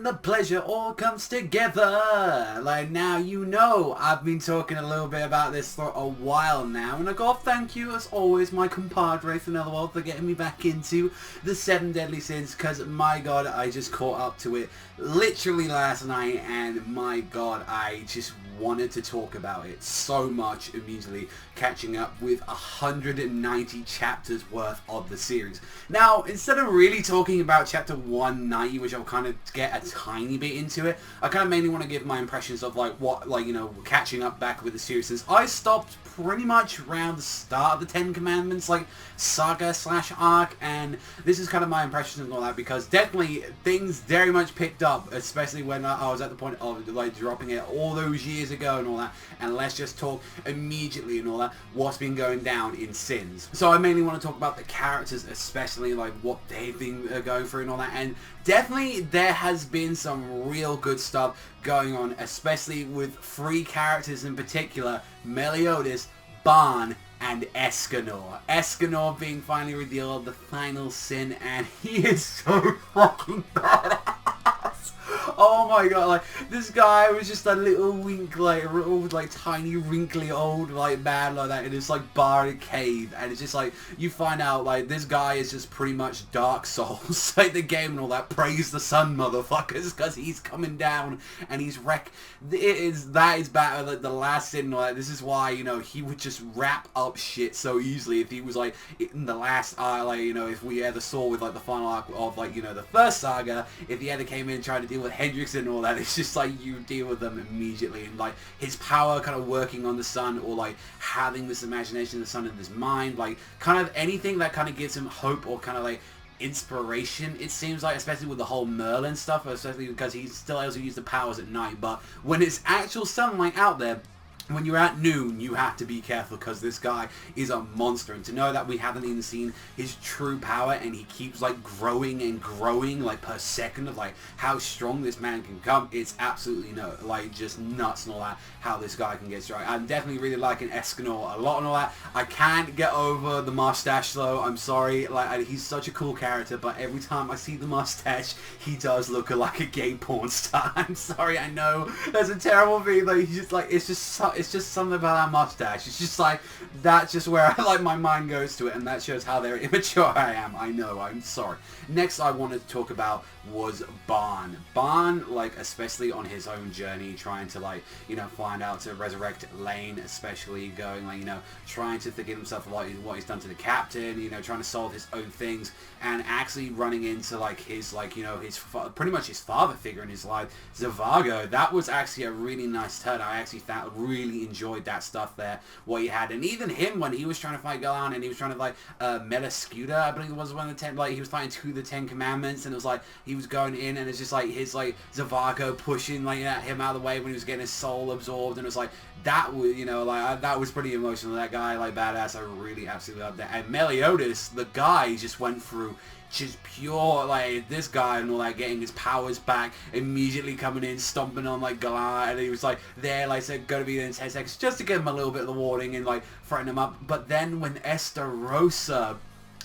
when the pleasure all comes together. Like, now you know I've been talking a little bit about this for a while now, and I gotta thank you as always, my compadre from Netherworld, for getting me back into the 7 Deadly Sins, because my god, I just caught up to it literally last night, and my god, I just wanted to talk about it so much immediately, catching up with 190 chapters worth of the series. Now, instead of really talking about chapter 190, which I'll kind of get a tiny bit into it, I kind of mainly want to give my impressions of like what, like, you know, catching up back with the series, since I stopped pretty much around the start of the 10 Commandments, like, saga / arc, and this is kind of my impressions and all that, because definitely things very much picked up, especially when I was at the point of, like, dropping it all those years ago and all that, and let's just talk immediately and all that, what's been going down in Sins. So I mainly want to talk about the characters, especially, like, what they've been going through and all that, and definitely there has been some real good stuff going on, especially with 3 characters in particular, Meliodas, Ban, and Escanor. Escanor being finally revealed, the final sin, and he is so fucking badass. Oh my god, like, this guy was just a little wink, like, old, like, tiny, wrinkly old, like, man like that in this, like, bar and cave, and it's just, like, you find out, like, this guy is just pretty much Dark Souls, like, the game and all that, praise the sun, motherfuckers, because he's coming down, and he's that is bad, like, the last sin and all that. This is why, you know, he would just wrap up shit so easily if he was, like, in the last, like, you know, if we ever saw with, like, the final arc of, like, you know, the first saga, if he ever came in trying to deal with Hendrix and all that, it's just like you deal with them immediately, and like his power kind of working on the sun, or like having this imagination of the sun in his mind, like kind of anything that kind of gives him hope or kind of like inspiration, it seems like, especially with the whole Merlin stuff, especially because he's still able to use the powers at night, but when it's actual sunlight out there, when you're at noon, you have to be careful, because this guy is a monster, and to know that we haven't even seen his true power, and he keeps like growing and growing like per second of like how strong this man can come, it's absolutely like just nuts and all that, how this guy can get strong. I'm definitely really liking Escanor a lot and all that. I can't get over the mustache though, I'm sorry, like he's such a cool character, but every time I see the mustache, he does look like a gay porn star. I'm sorry, I know that's a terrible thing, like he's just like, it's just something about that mustache. It's just like, that's just where like my mind goes to it, and that shows how very immature I am. I know, I'm sorry. Next I wanted to talk about was Ban. Ban, like, especially on his own journey, trying to, like, you know, find out to resurrect Lane, especially going, like, you know, trying to forgive himself for, like, what he's done to the captain, you know, trying to solve his own things, and actually running into, like, his, like, you know, his, pretty much his father figure in his life, Zavago. That was actually a really nice turn. I actually really enjoyed that stuff there, what he had, and even him, when he was trying to fight Galan, and he was trying to, like, Metascuda, I believe it was one of the 10, like, he was fighting to the 10 Commandments, and it was like, he was going in, and it's just like his like Zavago pushing like him out of the way when he was getting his soul absorbed, and it was like, that was, you know, like that was pretty emotional. That guy, like, badass. I really absolutely loved that. And Meliodas, the guy, just went through just pure, like, this guy and all that, getting his powers back, immediately coming in, stomping on, like, Galar, and he was, like, there, like, said, gonna be there in 10 seconds, just to give him a little bit of the warning and, like, frighten him up. But then when Estarossa,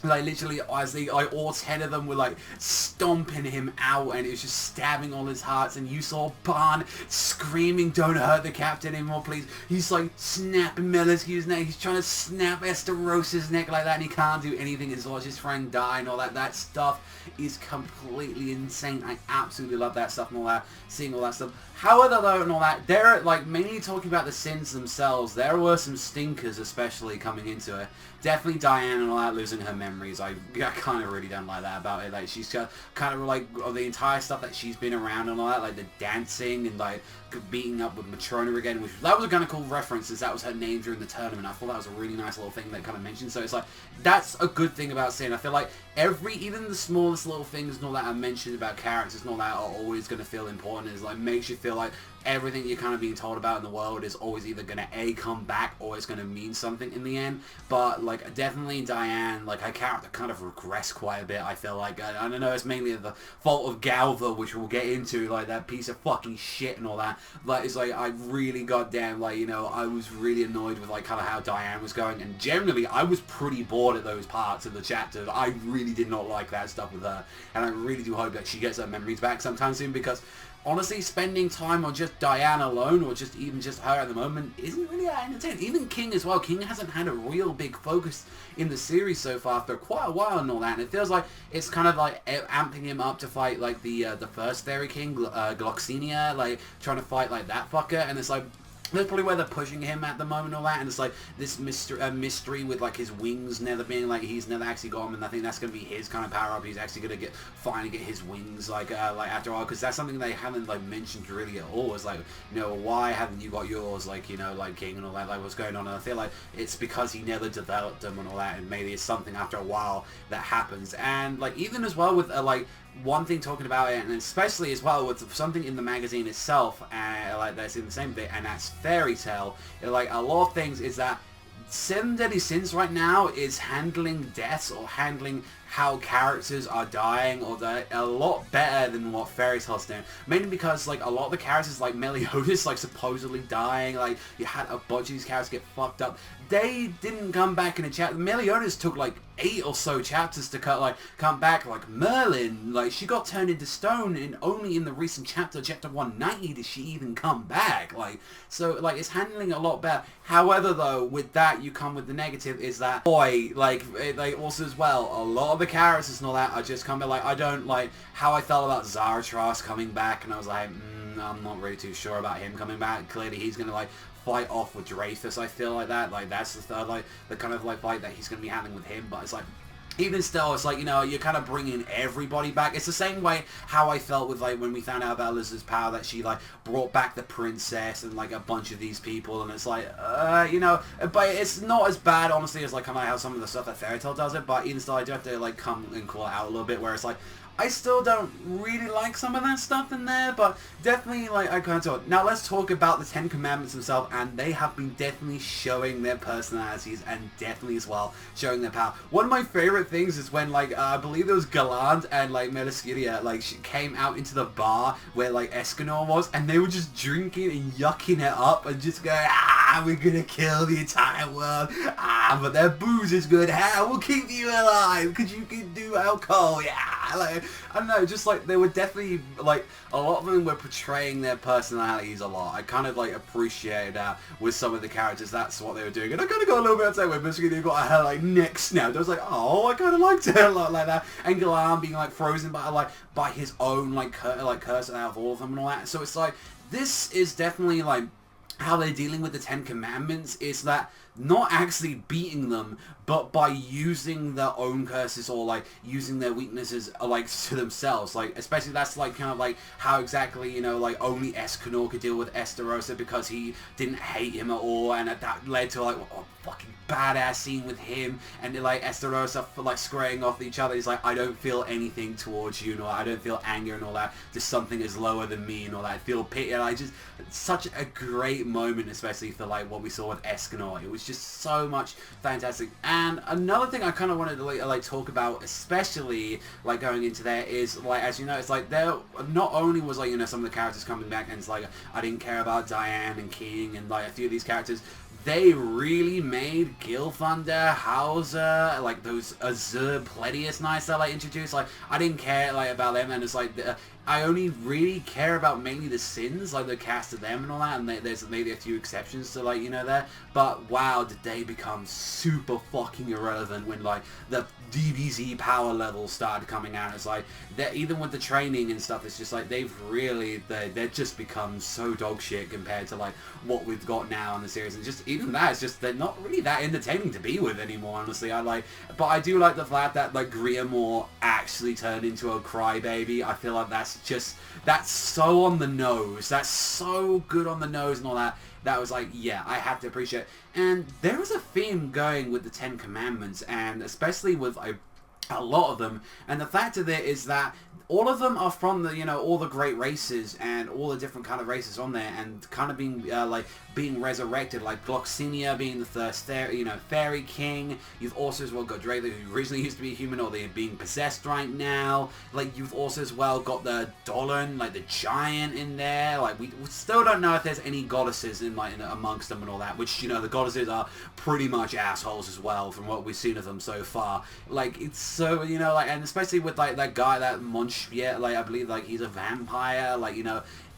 like, literally, as they, like, all 10 of them were, like, stomping him out, and it was just stabbing all his hearts, and you saw Ban screaming, don't hurt the captain anymore, please. He's, like, snapping Meliscu's neck, he's trying to snap Esterossa's neck like that, and he can't do anything as watch his friend die and all that. That stuff is completely insane. I absolutely love that stuff and all that, seeing all that stuff. However, though, and all that, there, like, mainly talking about the sins themselves, there were some stinkers, especially, coming into it. Definitely Diane and all that, losing her memories. I kind of really don't like that about it. Like, she's got kind of, like, the entire stuff that she's been around and all that, like, the dancing and, like, beating up with Matrona again, which, that was a kind of cool reference, since that was her name during the tournament. I thought that was a really nice little thing that kind of mentioned. So it's like, that's a good thing about Sin. I feel like even the smallest little things and all that I mentioned about characters and all that are always going to feel important. It's like, makes you feel like everything you're kind of being told about in the world is always either going to A, come back, or it's going to mean something in the end. But, like, definitely Diane, like, character kind of regressed quite a bit, I feel like. I don't know, it's mainly the fault of Galva, which we'll get into, like, that piece of fucking shit and all that. Like, it's like, I really goddamn, like, you know, I was really annoyed with, like, kind of how Diane was going, and generally, I was pretty bored at those parts of the chapter. I really did not like that stuff with her, and I really do hope that she gets her memories back sometime soon, because honestly, spending time on just Diane alone, or just even just her at the moment, isn't really that entertaining. Even King as well. King hasn't had a real big focus in the series so far for quite a while and all that, and it feels like it's kind of like amping him up to fight like the first Fairy King, Gloxinia, like trying to fight like that fucker, and it's like, that's probably where they're pushing him at the moment and all that, and it's like this mystery with like his wings never being like, he's never actually got them, and I think that's going to be his kind of power up. He's actually going to finally get his wings like after all, because that's something they haven't like mentioned really at all. It's like, you know, why haven't you got yours, like, you know, like King and all that, like what's going on? And I feel like it's because he never developed them and all that, and maybe it's something after a while that happens. And like even as well with like one thing talking about it, and especially as well with something in the magazine itself, like that's in the same bit, and that's Fairy Tail. Like a lot of things is that Seven Deadly Sins right now is handling deaths or handling how characters are dying or a lot better than what Fairy Tail's doing. Mainly because like a lot of the characters like Meliodas like supposedly dying, like you had a bunch of these characters get fucked up. They didn't come back in a chapter. Meliodas took like 8 or so chapters to come back. Like Merlin, like she got turned into stone, and only in the recent chapter 190, did she even come back. Like, so like it's handling a lot better. However, though, with that you come with the negative is that boy, like also as well, a lot of the characters and all that are just kind of like, I don't like how I felt about Zaratras coming back, and I was like, I'm not really too sure about him coming back. Clearly he's gonna like fight off with Dreyfus, I feel like that. Like that's the third, like the kind of like fight that he's gonna be having with him. But it's like, even still, it's like, you know, you're kind of bringing everybody back. It's the same way how I felt with like when we found out about Lizard's power, that she like brought back the princess and like a bunch of these people, and it's like, you know, but it's not as bad honestly as like kind of how some of the stuff that Fairy Tail does it. But even still, I do have to like come and call it out a little bit, where it's like, I still don't really like some of that stuff in there, but definitely, like, I can't talk. Now, let's talk about the Ten Commandments themselves, and they have been definitely showing their personalities, and definitely, as well, showing their power. One of my favorite things is when, like, I believe it was Gallant and, like, Meliskyria, like, she came out into the bar where, like, Escanor was, and they were just drinking and yucking it up, and just going, we're gonna kill the entire world, but their booze is good, we'll keep you alive, because you can do alcohol, like, I don't know, just like they were definitely like a lot of them were portraying their personalities a lot. I kind of like appreciated that with some of the characters. That's what they were doing, and I kind of got a little bit upset when Michigan got her like neck snapped. I was like, oh, I kind of liked it a lot like that. And Galan being like frozen by his own curse out of all of them and all that. So it's like, this is definitely like how they're dealing with the Ten Commandments, is that not actually beating them, but by using their own curses or like using their weaknesses like to themselves. Like especially that's like kind of like how exactly, you know, like only Escanor could deal with Esterosa because he didn't hate him at all, and that led to like a fucking badass scene with him and like Esterosa like squaring off each other. He's like, I don't feel anything towards you, and all, I don't feel anger and all that, just something is lower than me and all that. I feel pity, and I just, such a great moment, especially for like what we saw with Escanor. It was just so much fantastic. And another thing I kind of wanted to like talk about, especially like going into there, is like, as you know, it's like there not only was like, you know, some of the characters coming back, and it's like I didn't care about Diane and King and like a few of these characters. They really made Gilthunder, Hauser, like those Azure Pleiadius Knights that like introduced. Like I didn't care like about them, and it's like I only really care about mainly the Sins, like the cast of them and all that, and there's maybe a few exceptions to like, you know, there. But wow, did they become super fucking irrelevant when like the DBZ power levels started coming out. It's like, even with the training and stuff, it's just like they've just become so dog shit compared to like what we've got now in the series. And just even that, it's just, they're not really that entertaining to be with anymore, honestly. But I do like the fact that like Griamore actually turned into a crybaby. I feel like that's so on the nose. That's so good on the nose and all that. That was like, yeah, I have to appreciate it. And there was a theme going with the Ten Commandments, and especially with a lot of them. And the fact of it is that all of them are from the, all the great races and all the different kind of races on there, and kind of being being resurrected, like Gloxinia being the first fairy king. You've also as well got Drake, who originally used to be a human, or they're being possessed right now. Like, you've also as well got the Dolan, like the giant in there. Like, we still don't know if there's any goddesses in amongst them and all that, which, the goddesses are pretty much assholes as well from what we've seen of them so far. Like, it's so, and especially with that guy, that Monspier, I believe he's a vampire.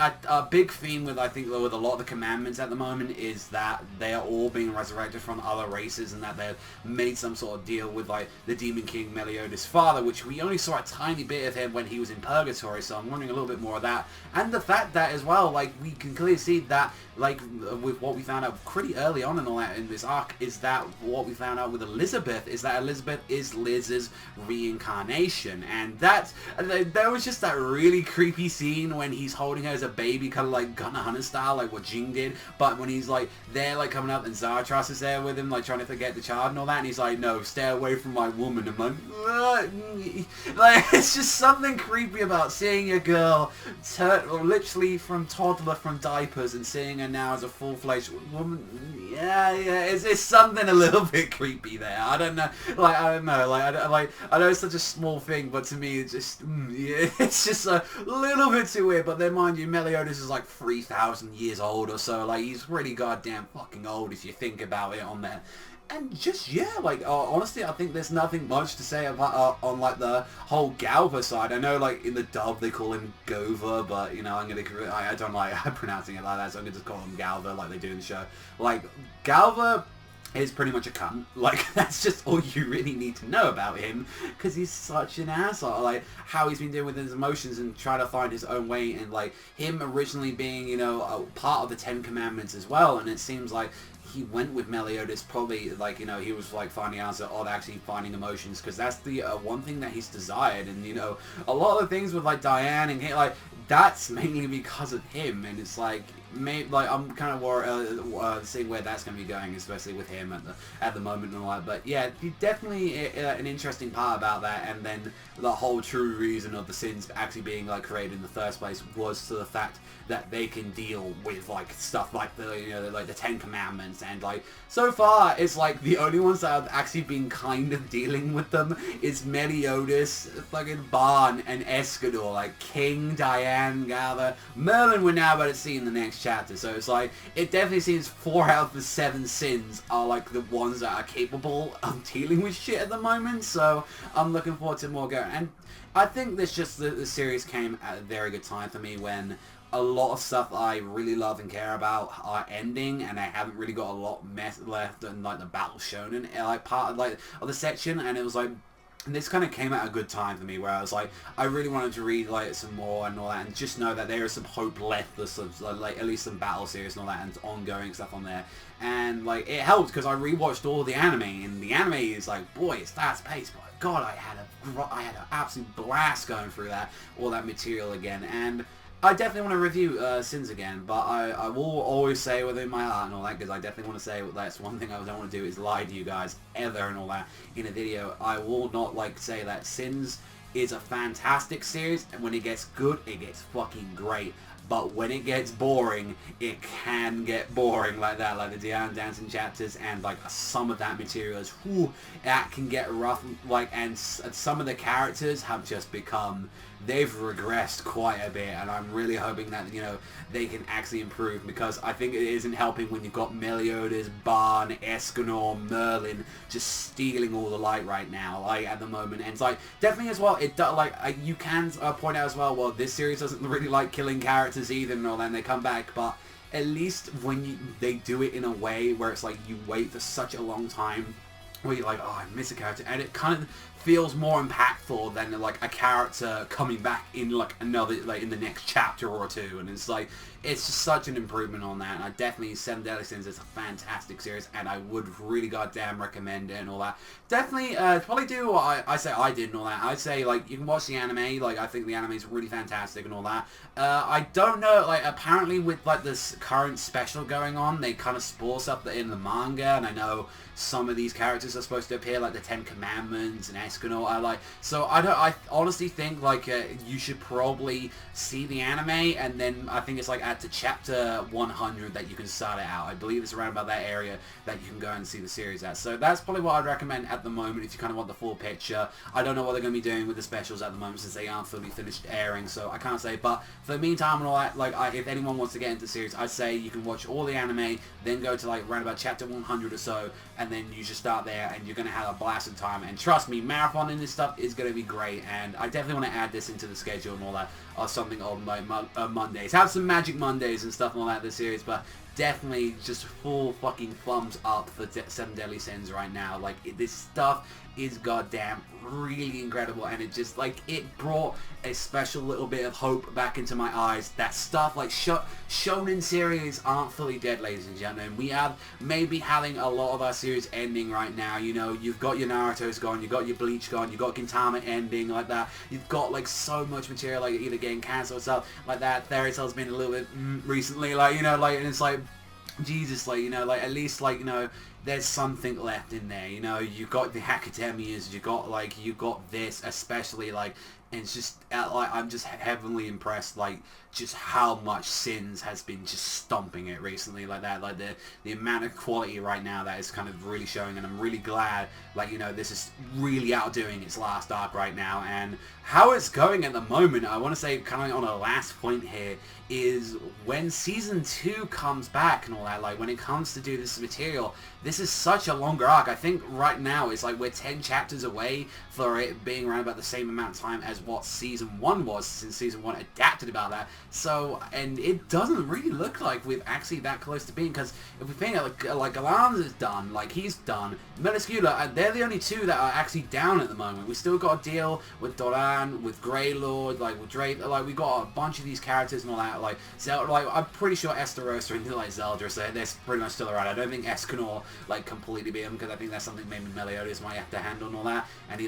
A big theme with, I think, with a lot of the commandments at the moment is that they are all being resurrected from other races, and that they've made some sort of deal with, the Demon King Meliodas' father, which we only saw a tiny bit of him when he was in Purgatory, so I'm wondering a little bit more of that. And the fact that, as well, we can clearly see that, with what we found out pretty early on and all that in this arc, is that what we found out with Elizabeth is that Elizabeth is Liz's reincarnation, and there was just that really creepy scene when he's holding her as a baby, kind of like Gunnar Hunter style, like what Jing did, but when he's there coming up and Zartras is there with him, trying to forget the child and all that, and he's like, no, stay away from my woman. I'm it's just something creepy about seeing a girl literally from toddler, from diapers, and seeing her now as a full-fledged woman. Yeah, it's something a little bit creepy there. I don't know, I know it's such a small thing, but to me it's just it's just a little bit too weird. But then, mind you, Meliodas is 3,000 years old or so. He's pretty goddamn fucking old if you think about it on there. And just, honestly, I think there's nothing much to say about on the whole Galva side. I know in the dub they call him Gova, but I don't like pronouncing it like that, so I'm gonna just call him Galva like they do in the show. Galva is pretty much a cunt. That's just all you really need to know about him, because he's such an asshole. How he's been dealing with his emotions and trying to find his own way, and him originally being, a part of the Ten Commandments as well, and it seems like he went with Meliodas probably, he was finding out of actually finding emotions, because that's the one thing that he's desired. And a lot of the things with Diane and that's mainly because of him, and it's maybe I'm kind of worried, seeing where that's going to be going, especially with him at the moment and all that. But yeah, definitely an interesting part about that. And then the whole true reason of the sins actually being created in the first place was to the fact that they can deal with stuff like the Ten Commandments, and so far it's the only ones that have actually been kind of dealing with them is Meliodas, fucking Barn, and Escador. King, Diane, Gather, Merlin we're now about to see in the next chapter. So it's it definitely seems 4 out of the 7 sins are the ones that are capable of dealing with shit at the moment. So I'm looking forward to more going. And I think this the series came at a very good time for me, when a lot of stuff I really love and care about are ending, and I haven't really got a lot left in the Battle Shonen part of the section. And it was this kind of came at a good time for me, where I was I really wanted to read some more and all that, and just know that there is some hope left. There's some at least some battle series and all that, and ongoing stuff on there. And it helped because I rewatched all the anime, and the anime is boy, it's fast paced, but God, I had an absolute blast going through all that material again. And I definitely want to review Sins again, but I will always say within my heart and all that, because I definitely want to say that's one thing I don't want to do is lie to you guys ever and all that in a video. I will not say that Sins is a fantastic series, and when it gets good, it gets fucking great. But when it gets boring, it can get boring like that, the Diane Dancing chapters, and some of that material is, that can get rough, and some of the characters have just become, they've regressed quite a bit, and I'm really hoping that, they can actually improve, because I think it isn't helping when you've got Meliodas, Barn, Escanor, Merlin just stealing all the light right now, at the moment. And it's definitely as well, it you can point out as well, this series doesn't really like killing characters either and all that, and they come back, but at least when they do it in a way where it's you wait for such a long time, where you're oh, I miss a character, and it kind of feels more impactful than a character coming back in another in the next chapter or two. And it's it's just such an improvement on that. And I definitely, Seven Deadly Sins is a fantastic series, and I would really goddamn recommend it and all that. Definitely probably do what I say I did and all that. I'd say you can watch the anime, I think the anime is really fantastic and all that. I don't know, apparently with this current special going on, they kind of spoil stuff in the manga, and I know some of these characters characters are supposed to appear, like the Ten Commandments and Escanor. So I honestly think like you should probably see the anime, and then I think it's like at the chapter 100 that you can start it out. I believe it's around about that area that you can go and see the series at. So that's probably what I'd recommend at the moment if you kind of want the full picture. I don't know what they're going to be doing with the specials at the moment since they aren't fully finished airing, so I can't say. But for the meantime and all that, like if anyone wants to get into the series, I'd say you can watch all the anime, then go to like around about chapter 100 or so, and then you should start there, and you're going to have a blast of time. And trust me, marathoning this stuff is going to be great, and I definitely want to add this into the schedule and all that, or something on like Mondays. Have some Magic Mondays and stuff and all that this series, but definitely just full fucking thumbs up for Seven Deadly Sins right now. Like this stuff is goddamn really incredible, and it just like it brought a special little bit of hope back into my eyes. That stuff like shonen series aren't fully dead, ladies and gentlemen. We have maybe having a lot of our series ending right now. You know, you've got your Naruto's gone, you've got your Bleach gone, you've got Gintama ending like that. You've got like so much material like either getting cancelled or stuff like that. Fairy Tail's been a little bit recently, like, you know, like, and it's like Jesus, like, you know, like at least like, you know, there's something left in there. You know, you got the academias, you got this, especially like, and it's just like I'm just heavily impressed, like just how much Sins has been just stomping it recently, like that, like the amount of quality right now that is kind of really showing, and I'm really glad, like, you know, this is really outdoing its last arc right now. And how it's going at the moment, I want to say kind of on a last point here, is when season 2 comes back and all that, like when it comes to do this material, this is such a longer arc. I think right now it's like we're 10 chapters away for it being around about the same amount of time as what season 1 was, since season 1 adapted about that. So, and it doesn't really look like we're actually that close to being, because if we think like Galan's is done, like he's done, Meliscula, they're the only two that are actually down at the moment. We still got to deal with Doran, with Greylord, like with Drake, like we got a bunch of these characters and all that, like Zelda, like I'm pretty sure Esterosa and like Zelda, so they're pretty much still around. I don't think Escanor like completely beat him, because I think that's something maybe Meliodas might have to handle and all that. And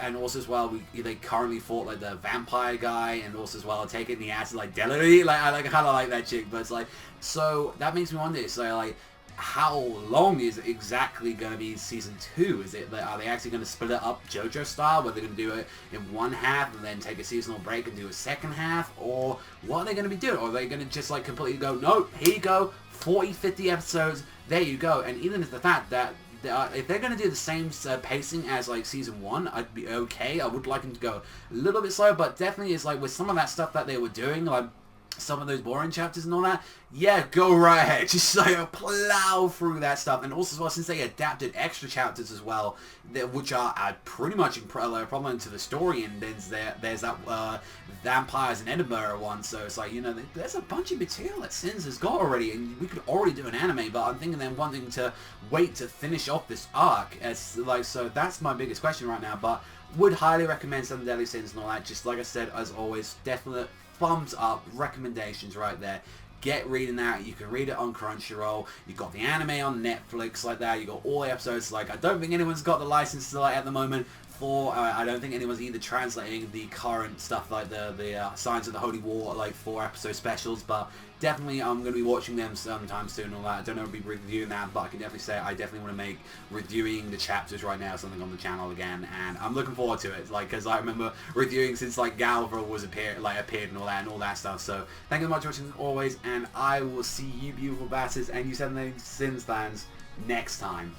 and also as well, they currently fought like the vampire guy, and also as well taking the acid like Delary, like I kind of like that chick, but it's like, so that makes me wonder, so like how long is it exactly going to be season 2? Is it, are they actually going to split it up JoJo style, where they're going to do it in one half and then take a seasonal break and do a second half, or what are they going to be doing? Or are they going to just like completely go, nope, here you go, 40, 50 episodes, there you go? And even if the fact that if they're going to do the same pacing as like season 1, I'd be okay. I would like them to go a little bit slower, but definitely is like with some of that stuff that they were doing, like some of those boring chapters and all that, yeah, go right ahead. Just like plow through that stuff. And also as well, since they adapted extra chapters as well, which are pretty much problem to the story, and there's that Vampires in Edinburgh one, so it's like, you know, there's a bunch of material that Sins has got already, and we could already do an anime, but I'm thinking they're wanting to wait to finish off this arc, as like, so that's my biggest question right now. But would highly recommend Seven Deadly Sins and all that. Just like I said, as always, definite thumbs up recommendations right there. Get reading that. You can read it on Crunchyroll. You got the anime on Netflix like that. You got all the episodes. Like, I don't think anyone's got the license to like at the moment for. I don't think anyone's either translating the current stuff like the Signs of the Holy War like 4-episode specials. But definitely, I'm going to be watching them sometime soon and all that. I don't know if I'll be reviewing that, but I can definitely say I definitely want to make reviewing the chapters right now something on the channel again, and I'm looking forward to it. Like, because I remember reviewing since like Galver was appeared and all that stuff. So thank you so much for watching as always, and I will see you beautiful bastards and you Seven Deadly Sins fans next time.